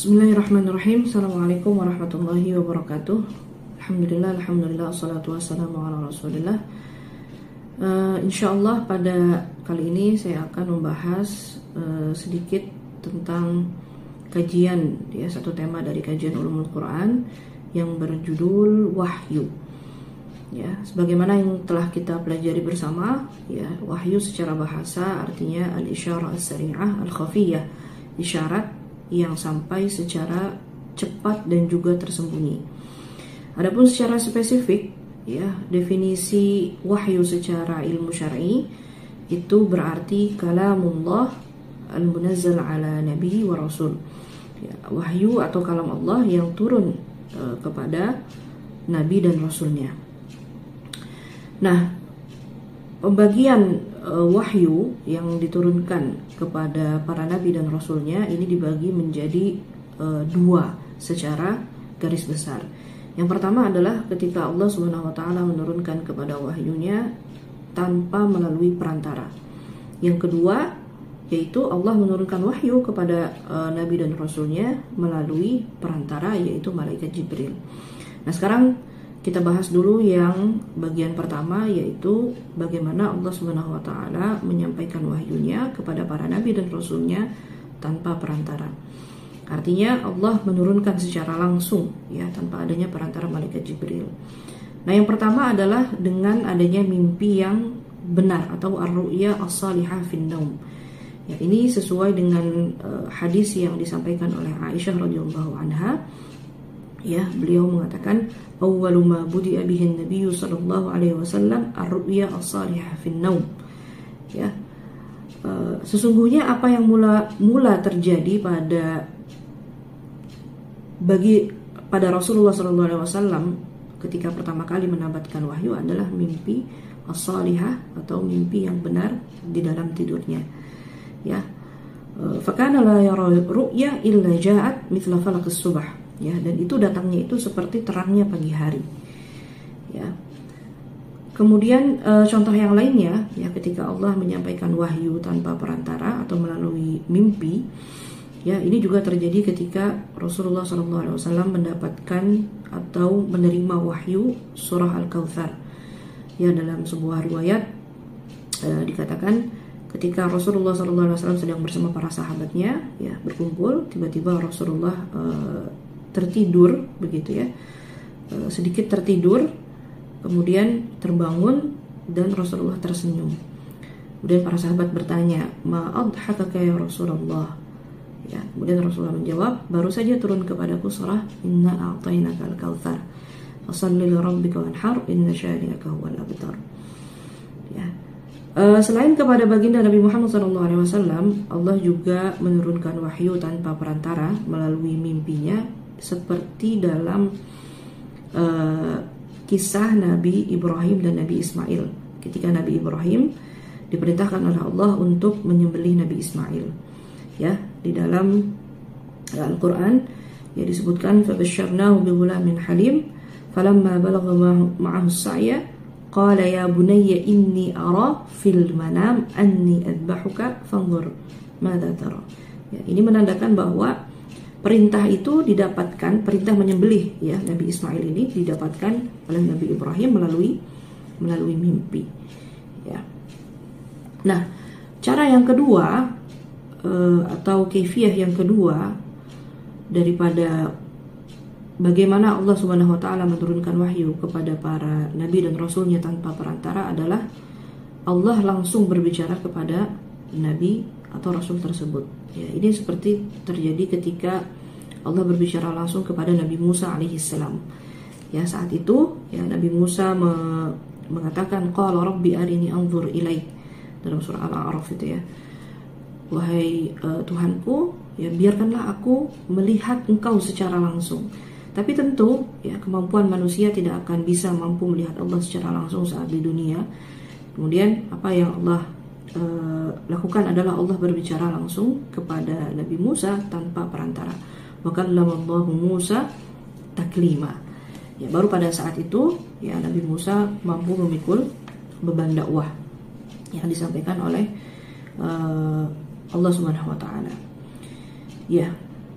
Bismillahirrahmanirrahim. Assalamualaikum warahmatullahi wabarakatuh. Alhamdulillah, assalatu wassalamu ala rasulillah. Insyaallah pada kali ini saya akan membahas sedikit tentang kajian, satu tema dari kajian Ulumul Quran yang berjudul Wahyu. Sebagaimana yang telah kita pelajari bersama, wahyu secara bahasa artinya al-isyarah as-sari'ah al-khafiyah, isyarat yang sampai secara cepat dan juga tersembunyi. Adapun secara spesifik, definisi wahyu secara ilmu syar'i itu berarti kalamullah al-munazzal ala nabi wa rasul. Wahyu atau kalam Allah yang turun kepada nabi dan rasulnya. Nah, pembagian wahyu yang diturunkan kepada para nabi dan rasulnya ini dibagi menjadi dua secara garis besar. Yang pertama adalah ketika Allah Subhanahu wa taala menurunkan kepada wahyunya tanpa melalui perantara. Yang kedua yaitu Allah menurunkan wahyu kepada nabi dan rasulnya melalui perantara, yaitu malaikat Jibril. Nah, sekarang kita bahas dulu yang bagian pertama, yaitu bagaimana Allah Subhanahu wa taala menyampaikan wahyunya kepada para nabi dan rasulnya tanpa perantara. Artinya Allah menurunkan secara langsung, tanpa adanya perantara malaikat Jibril. Nah, yang pertama adalah dengan adanya mimpi yang benar atau ar-ru'ya as-salihah fin naum. Ini sesuai dengan hadis yang disampaikan oleh Aisyah radhiyallahu anha. Beliau mengatakan awwalu ma budi'a bihi an-nabiy sallallahu alaihi wasallam ar-ru'ya as-salihah fin naum. Sesungguhnya apa yang mula terjadi pada Rasulullah sallallahu alaihi wasallam ketika pertama kali mendapatkan wahyu adalah mimpi as-salihah atau mimpi yang benar di dalam tidurnya. Fakana la yara ru'ya illa ja'at mithla falaqis subh. Dan itu datangnya itu seperti terangnya pagi hari. Kemudian contoh yang lainnya, ketika Allah menyampaikan wahyu tanpa perantara atau melalui mimpi, ini juga terjadi ketika Rasulullah SAW mendapatkan atau menerima wahyu surah Al-Kautsar. Dalam sebuah riwayat dikatakan ketika Rasulullah SAW sedang bersama para sahabatnya, berkumpul, tiba-tiba Rasulullah tertidur begitu, sedikit tertidur, kemudian terbangun dan Rasulullah tersenyum. Kemudian para sahabat bertanya, ma adhakaka ya Rasulullah. Kemudian Rasulullah menjawab, baru saja turun kepadaku surah inna a'tainaka al-kautsar fashalli li rabbika wanhar inna syani'aka huwal abtar. Selain kepada baginda Nabi Muhammad SAW, Allah juga menurunkan wahyu tanpa perantara melalui mimpinya, seperti dalam kisah Nabi Ibrahim dan Nabi Ismail. Ketika Nabi Ibrahim diperintahkan oleh Allah untuk menyembelih Nabi Ismail, di dalam Al-Quran disebutkan fabasyarnahu bighulamin halim falamma balagha ma'ahu as-sa'ya qala ya bunayya inni ara fil manam anni adbahuka fanzur madza tara. Ini menandakan bahwa perintah itu didapatkan, perintah menyembelih Nabi Ismail ini didapatkan oleh Nabi Ibrahim melalui mimpi. Nah, cara yang kedua atau kaifiyah yang kedua daripada bagaimana Allah Subhanahu wa taala menurunkan wahyu kepada para nabi dan rasulnya tanpa perantara adalah Allah langsung berbicara kepada nabi atau rasul tersebut. Ini seperti terjadi ketika Allah berbicara langsung kepada Nabi Musa alaihissalam. Saat itu Nabi Musa mengatakan qala rabbi arini anzur ilaik, dalam surah Al-A'raf itu. Wahai Tuhanku, biarkanlah aku melihat engkau secara langsung. Tapi tentu kemampuan manusia tidak akan bisa mampu melihat Allah secara langsung saat di dunia. Kemudian apa yang Allah lakukan adalah Allah berbicara langsung kepada Nabi Musa tanpa perantara. Wa kallamallahu Musa taklima. Baru pada saat itu Nabi Musa mampu memikul beban dakwah yang disampaikan oleh Allah Subhanahu wa taala.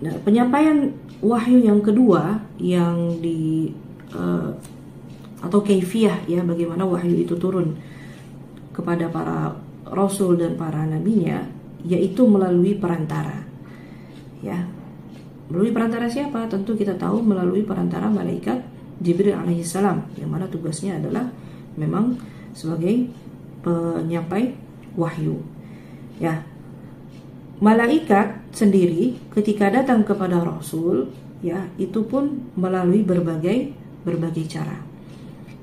Nah, penyampaian wahyu yang kedua yang atau kaifiyah ya, bagaimana wahyu itu turun kepada para rasul dan para nabinya, yaitu melalui perantara. Ya. Melalui perantara siapa? Tentu kita tahu melalui perantara malaikat Jibril alaihissalam, yang mana tugasnya adalah memang sebagai penyampai wahyu. Ya. Malaikat sendiri ketika datang kepada rasul, ya, itu pun melalui berbagai cara.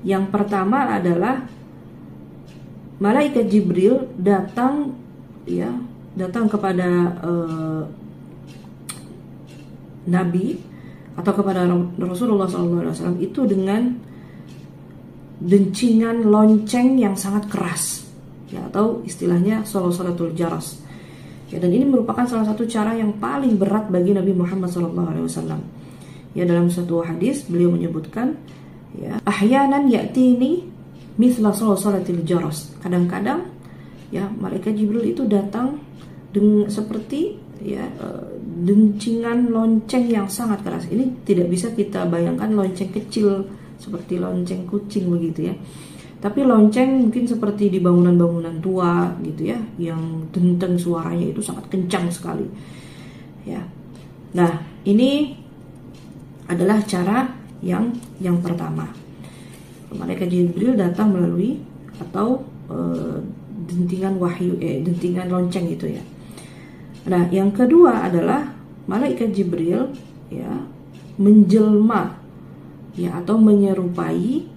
Yang pertama adalah malaikat Jibril datang kepada Nabi atau kepada Rasulullah SAW itu dengan dencingan lonceng yang sangat keras, ya, atau istilahnya sholatul jaras. Ya, dan ini merupakan salah satu cara yang paling berat bagi Nabi Muhammad SAW. Ya, dalam satu hadis beliau menyebutkan, ya, ahyanan ya'tini mithla sholatil jaras. Kadang-kadang, ya, malaikat Jibril itu datang dengan seperti, ya, dencingan lonceng yang sangat keras. Ini tidak bisa kita bayangkan lonceng kecil seperti lonceng kucing begitu ya. Tapi lonceng mungkin seperti di bangunan-bangunan tua gitu ya, yang denteng suaranya itu sangat kencang sekali. Ya. Nah, ini adalah cara yang pertama. Malaikat Jibril datang melalui atau dentingan wahyu, dentingan lonceng itu ya. Nah, yang kedua adalah malaikat Jibril, ya, menjelma, ya, atau menyerupai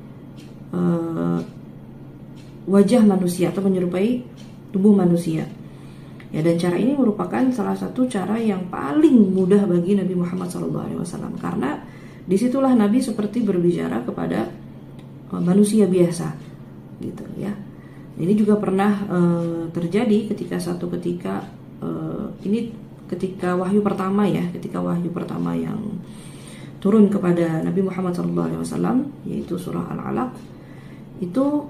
wajah manusia atau menyerupai tubuh manusia. Ya, dan cara ini merupakan salah satu cara yang paling mudah bagi Nabi Muhammad SAW, karena disitulah Nabi seperti berbicara kepada manusia biasa, gitu ya. Ini juga pernah terjadi ketika ini ketika wahyu pertama ya, ketika wahyu pertama yang turun kepada Nabi Muhammad SAW, yaitu surah Al-Alaq. Itu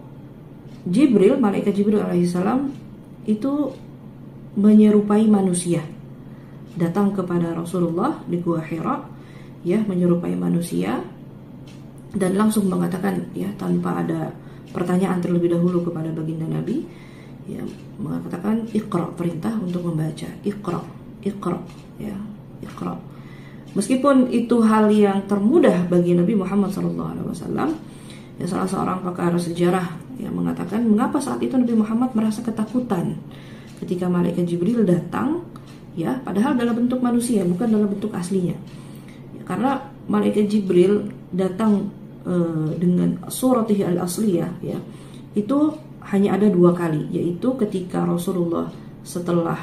Jibril, malaikat Jibril alaihissalam itu menyerupai manusia, datang kepada Rasulullah di Gua Hira, ya, menyerupai manusia dan langsung mengatakan, ya, tanpa ada pertanyaan terlebih dahulu kepada baginda Nabi, ya, mengatakan Iqra, perintah untuk membaca, Iqra, ya, Iqra. Meskipun itu hal yang termudah bagi Nabi Muhammad SAW, ya, salah seorang pakar sejarah yang mengatakan mengapa saat itu Nabi Muhammad merasa ketakutan ketika malaikat Jibril datang, ya, padahal dalam bentuk manusia, bukan dalam bentuk aslinya. Ya, karena malaikat Jibril datang dengan suratihi al-asliyah, ya, itu hanya ada 2 kali, yaitu ketika Rasulullah setelah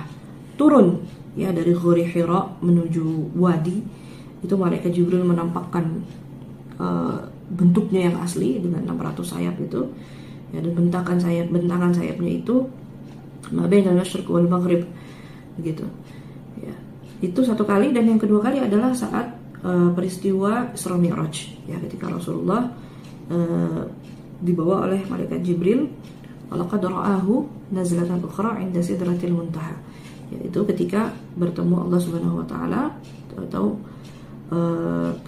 turun, ya, dari Gua Hira menuju wadi, itu malaikat Jibril menampakkan bentuknya yang asli dengan 600 sayap itu, ya, dan bentangan sayapnya itu mabainal masyriq wal maghrib begitu. Ya. Itu satu kali, dan yang kedua kali adalah saat peristiwa Isra Mi'raj, ya, ketika Rasulullah dibawa oleh malaikat Jibril, laqad ra'ahu nazlatan ukhra 'inda sidratil muntaha, yaitu ketika bertemu Allah Subhanahu wa taala atau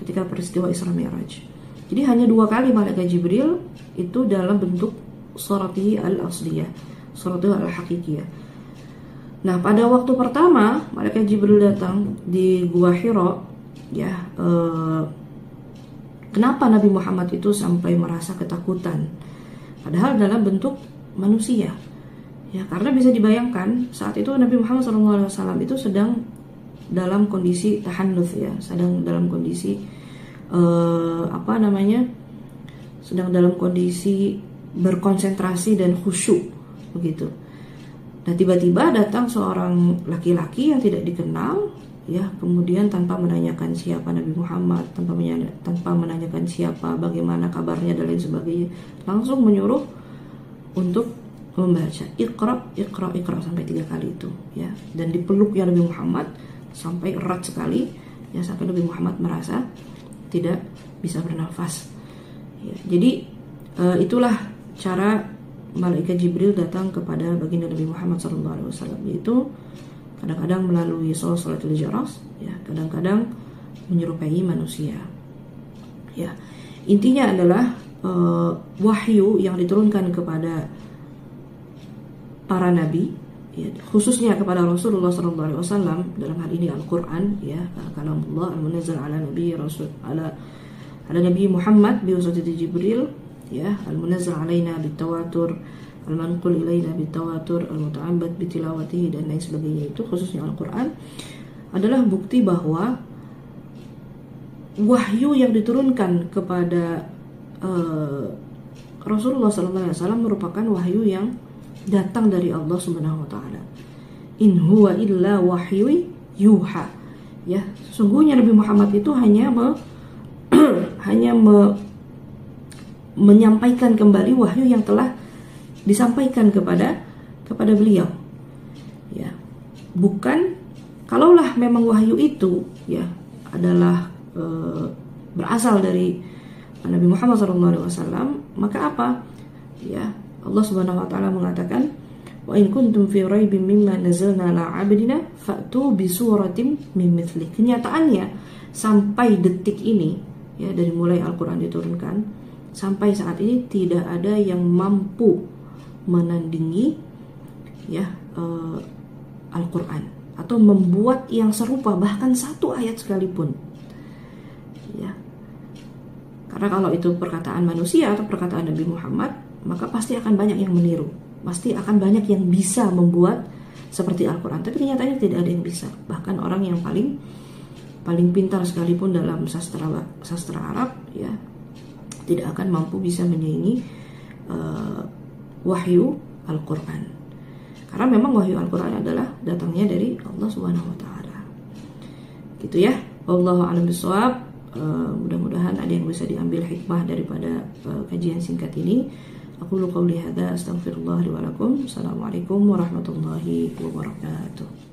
ketika peristiwa Isra Mi'raj. Jadi hanya 2 kali malaikat Jibril itu dalam bentuk suratihi al-asliyah, suratihi al-haqiqiyah. Nah, pada waktu pertama malaikat Jibril datang di Gua Hira, ya, kenapa Nabi Muhammad itu sampai merasa ketakutan padahal dalam bentuk manusia? Ya, karena bisa dibayangkan saat itu Nabi Muhammad SAW itu sedang dalam kondisi tahannuth, ya, sedang dalam kondisi sedang dalam kondisi berkonsentrasi dan khusyuk begitu. Nah, tiba-tiba datang seorang laki-laki yang tidak dikenal, ya, kemudian tanpa menanyakan siapa Nabi Muhammad, tanpa menanyakan siapa, bagaimana kabarnya dan lain sebagainya, langsung menyuruh untuk membaca Iqra sampai 3 kali itu, ya, dan dipeluknya Nabi Muhammad sampai erat sekali, ya, sampai Nabi Muhammad merasa tidak bisa bernafas. Ya, jadi itulah cara malaikat Jibril datang kepada baginda Nabi Muhammad SAW, yaitu kadang-kadang melalui salatul jaras, ya, kadang-kadang menyerupai manusia. Ya, intinya adalah wahyu yang diturunkan kepada para nabi, ya, khususnya kepada Rasulullah SAW dalam hal ini Al-Quran, ya, kalamullah al-munazzal ala nabi rasul ala Nabi Muhammad bi wasatati Jibril, ya, al-munazzal alaina bitawatur, al-manqul ilaina bitawatur, al-muta'abbad bitilawatihi, dan lain sebagainya. Itu khususnya Al-Quran adalah bukti bahwa wahyu yang diturunkan kepada Rasulullah SAW merupakan wahyu yang datang dari Allah Subhanahu wa taala. In huwa illa wahyu yuha. Ya, sesungguhnya Nabi Muhammad itu hanya menyampaikan kembali wahyu yang telah disampaikan kepada beliau. Ya. Bukan, kalaulah memang wahyu itu, ya, adalah berasal dari Nabi Muhammad SAW, maka apa? Ya, Allah Subhanahu wa taala mengatakan, "Wa in kuntum fi raibin mimma nazzalna ala 'abdina fa'tu bi suratin min mithli." Kenyataannya sampai detik ini, ya, dari mulai Al-Qur'an diturunkan sampai saat ini tidak ada yang mampu menandingi, ya, Al-Qur'an atau membuat yang serupa bahkan satu ayat sekalipun. Ya. Karena kalau itu perkataan manusia atau perkataan Nabi Muhammad, maka pasti akan banyak yang meniru, pasti akan banyak yang bisa membuat seperti Al-Quran. Tapi kenyataannya tidak ada yang bisa. Bahkan orang yang paling pintar sekalipun dalam sastra Arab, ya, tidak akan mampu bisa menyaingi wahyu Al-Quran. Karena memang wahyu Al-Quran adalah datangnya dari Allah Subhanahu wa taala. Gitu ya. Wallahu a'lam bishawab. Mudah-mudahan ada yang bisa diambil hikmah daripada kajian singkat ini. Aku qouli hadza astaghfirullah li wa lakum. Assalamualaikum warahmatullahi wabarakatuh.